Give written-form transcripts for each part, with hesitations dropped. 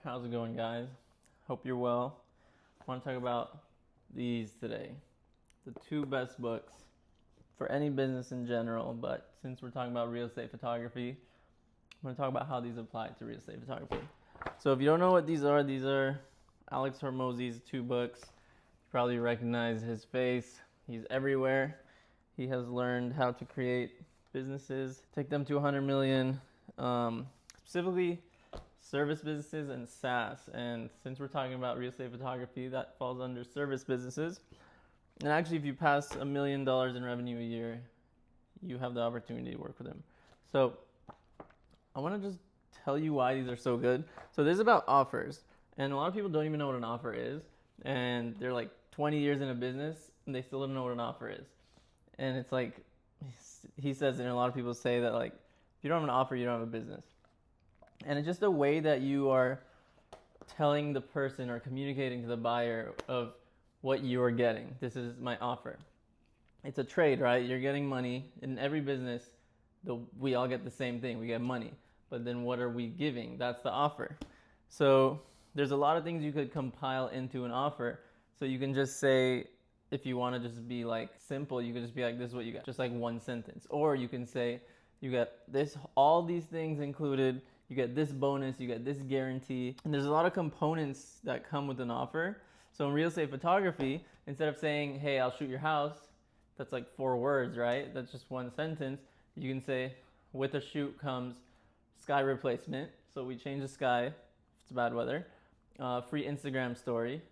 How's it going, guys? Hope you're well. I want to talk about these today. The two best books for any business in general, but since we're talking about real estate photography, I'm going to talk about how these apply to real estate photography. So if you don't know what these are Alex Hormozi's two books. You probably recognize his face. He's everywhere. He has learned how to create businesses, take them to 100 million, specifically service businesses and SaaS. And since we're talking about real estate photography, that falls under service businesses. And actually, if you pass $1 million in revenue a year, you have the opportunity to work with him. So I want to just tell you why these are so good. So this is about offers. And a lot of people don't even know what an offer is. And they're like 20 years in a business and they still don't know what an offer is. And it's like, he says, and a lot of people say that, like, if you don't have an offer, you don't have a business. And it's just a way that you are telling the person or communicating to the buyer of what you are getting. This is my offer. It's a trade, right? You're getting money. In every business, we all get the same thing. We get money. But then what are we giving? That's the offer. So there's a lot of things you could compile into an offer. So you can just say, if you want to just be like simple, you could just be like, this is what you got. Just like one sentence. Or you can say, you get this, all these things included. You get this bonus, you get this guarantee. And there's a lot of components that come with an offer. So in real estate photography, instead of saying, hey, I'll shoot your house, that's like 4 words, right? That's just one sentence. You can say, with a shoot comes sky replacement. So we change the sky if it's bad weather. Free Instagram story.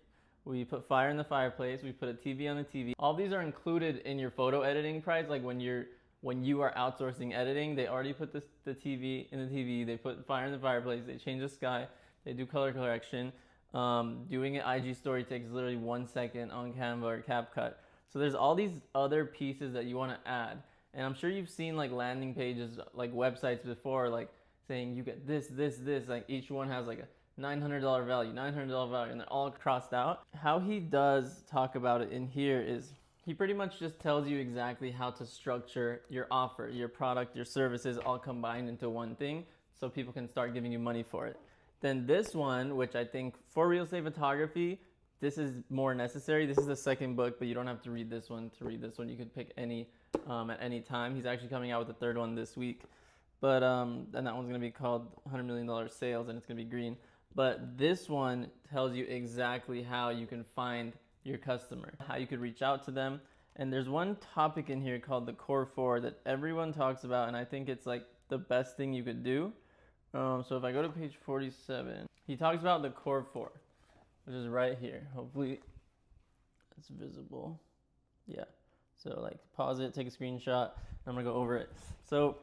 We put fire in the fireplace. We put a TV on the TV. All these are included in your photo editing price. Like when you are outsourcing editing, they already put the TV in the TV. They put fire in the fireplace. They change the sky. They do color correction. Doing an IG story takes literally 1 second on Canva or CapCut. So there's all these other pieces that you want to add. And I'm sure you've seen like landing pages, like websites before, like saying you get this, this, this. Like each one has like a $900 value, $900 value, and they're all crossed out. How he does talk about it in here is he pretty much just tells you exactly how to structure your offer, your product, your services all combined into one thing so people can start giving you money for it. Then this one, which I think for real estate photography, this is more necessary. This is the second book, but you don't have to read this one to read this one. You could pick any at any time. He's actually coming out with the third one this week. But and that one's going to be called $100 million sales, and it's going to be green. But this one tells you exactly how you can find your customer, how you could reach out to them. And there's one topic in here called the core 4 that everyone talks about, and I think it's like the best thing you could do. So if I go to page 47, he talks about the core 4, which is right here. Hopefully it's visible. Yeah. So like pause it, take a screenshot. I'm gonna go over it. So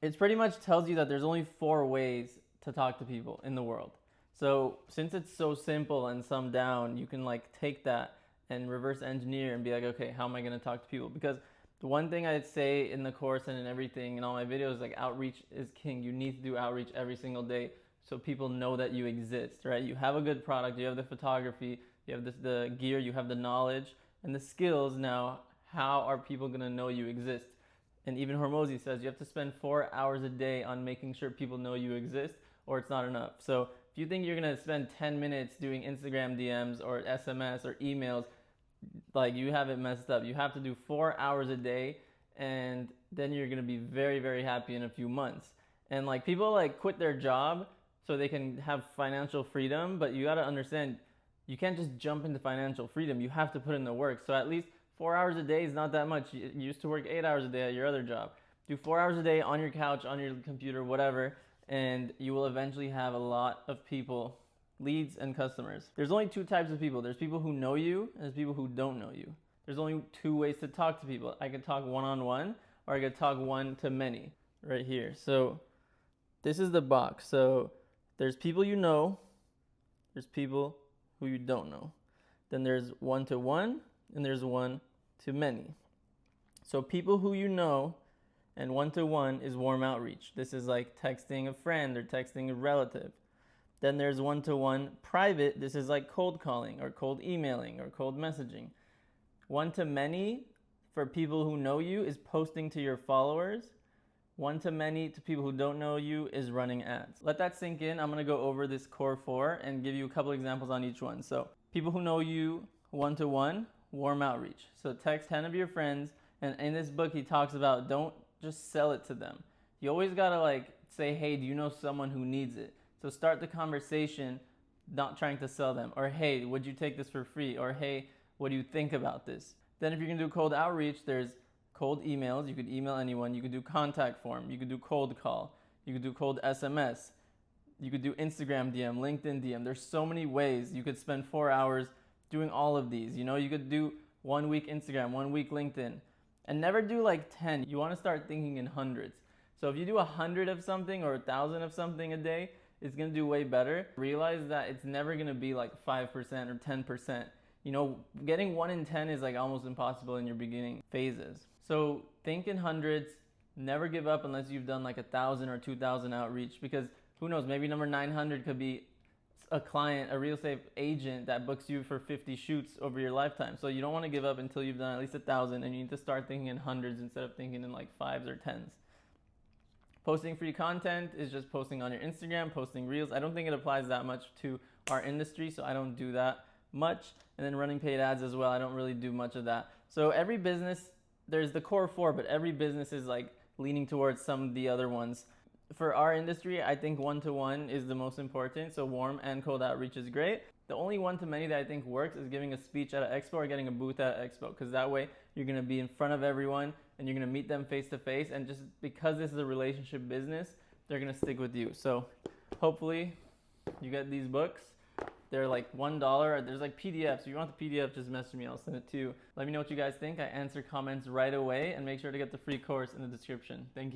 it pretty much tells you that there's only 4 ways to talk to people in the world. So since it's so simple and summed down, you can like take that and reverse engineer and be like, okay, how am I going to talk to people? Because the one thing I'd say in the course and in everything in all my videos, like outreach is king. You need to do outreach every single day so people know that you exist, right? You have a good product, you have the photography, you have the gear, you have the knowledge and the skills. Now, how are people going to know you exist? And even Hormozi says you have to spend 4 hours a day on making sure people know you exist, or it's not enough. So if you think you're gonna spend 10 minutes doing Instagram DMs or SMS or emails, like you have it messed up. You have to do 4 hours a day, and then you're gonna be very, very happy in a few months. And like people like quit their job so they can have financial freedom, but you gotta understand, you can't just jump into financial freedom. You have to put in the work. So at least 4 hours a day is not that much. You used to work 8 hours a day at your other job. Do 4 hours a day on your couch, on your computer, whatever, and you will eventually have a lot of people, leads and customers. There's only 2 types of people. There's people who know you and there's people who don't know you. There's only 2 ways to talk to people. I could talk one-on-one or I could talk one-to-many right here. So this is the box. So there's people you know, there's people who you don't know. Then there's one-to-one and there's one-to-many. So people who you know and one-to-one is warm outreach. This is like texting a friend or texting a relative. Then there's one-to-one private. This is like cold calling or cold emailing or cold messaging. One-to-many for people who know you is posting to your followers One to many to people who don't know you is running ads. Let that sink in. I'm going to go over this core 4 and give you a couple examples on each one. So people who know you one-to-one, warm outreach. So text 10 of your friends, and in this book he talks about don't just sell it to them. You always got to like say, hey, do you know someone who needs it? So start the conversation not trying to sell them. Or hey, would you take this for free? Or hey, what do you think about this? Then if you're going to do cold outreach, there's cold emails. You could email anyone. You could do contact form. You could do cold call. You could do cold SMS. You could do Instagram DM, LinkedIn DM. There's so many ways. You could spend 4 hours doing all of these. You know, you could do 1 week Instagram, 1 week LinkedIn, and never do like 10. You want to start thinking in hundreds. So if you do 100 of something or 1,000 of something a day, it's going to do way better. Realize that it's never going to be like 5% or 10%. You know, getting 1 in 10 is like almost impossible in your beginning phases. So think in hundreds, never give up unless you've done like 1,000 or 2,000 outreach, because who knows, maybe number 900 could be a client, a real estate agent that books you for 50 shoots over your lifetime. So you don't want to give up until you've done at least 1,000, and you need to start thinking in hundreds instead of thinking in like 5s or 10s. Posting free content is just posting on your Instagram, posting reels. I don't think it applies that much to our industry, so I don't do that much. And then running paid ads as well, I don't really do much of that. So every business, there's the core 4, but every business is like leaning towards some of the other ones. For our industry, I think one-to-one is the most important. So warm and cold outreach is great. The only one-to-many that I think works is giving a speech at an expo or getting a booth at an expo, because that way you're going to be in front of everyone and you're going to meet them face to face. And just because this is a relationship business, they're going to stick with you. So hopefully you get these books. They're like $1. There's like PDFs. If you want the PDF, just message me. I'll send it to you. Let me know what you guys think. I answer comments right away, and make sure to get the free course in the description. Thank you.